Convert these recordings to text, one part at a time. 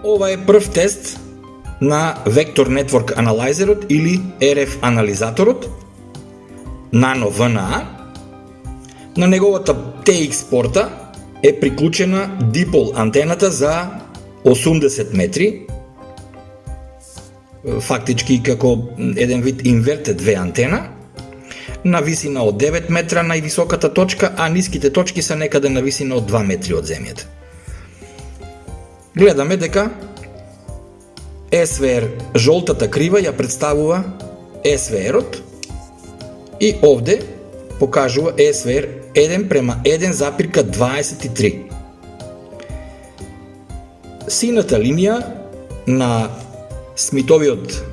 Ова е прв тест на Vector Network Analyzer или RF анализаторот Nano VNA. На неговата TX порта е приклучена дипол антената за 80 метри. Фактички како еден вид инвертед V антена, на висина од 9 метра највисоката точка, а ниските точки се некаде на висина од 2 метри од земјата. Гледаме дека SVR, жолтата крива ја представува SVR-от и овде покажува SVR 1:1,23. Сината линија на Смитовиот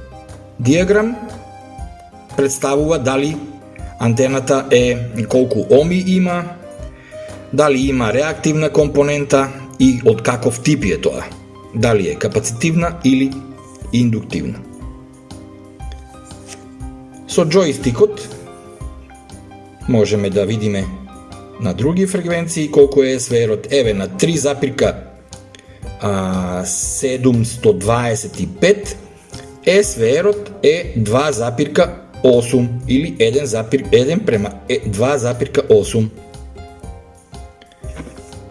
диаграм представува дали антената е колку оми има, дали има реактивна компонента и од каков тип е тоа, дали е капацитивна или индуктивна. Со джойстикот можеме да видиме на други фреквенции колку е SVR-от, еве на 3,725, SVR-от е 2,8 или 1:2,8.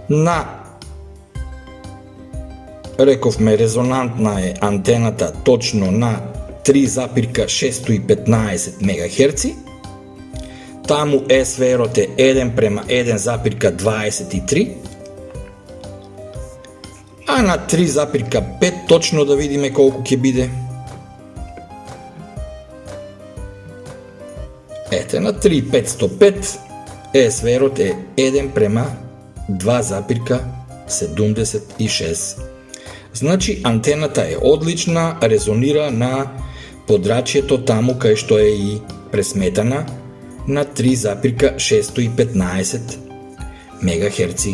На рековме резонантна е антената точно на 3,615 МГц. Таму SVR-от е 1:1,23. А на 3,5 точно да видиме колку ќе биде. Ете, на 3,505 SVR-от е 1:2,76. Значи антената е одлична, резонира на подрачјето таму кај што е и пресметана на 3,615 МГц.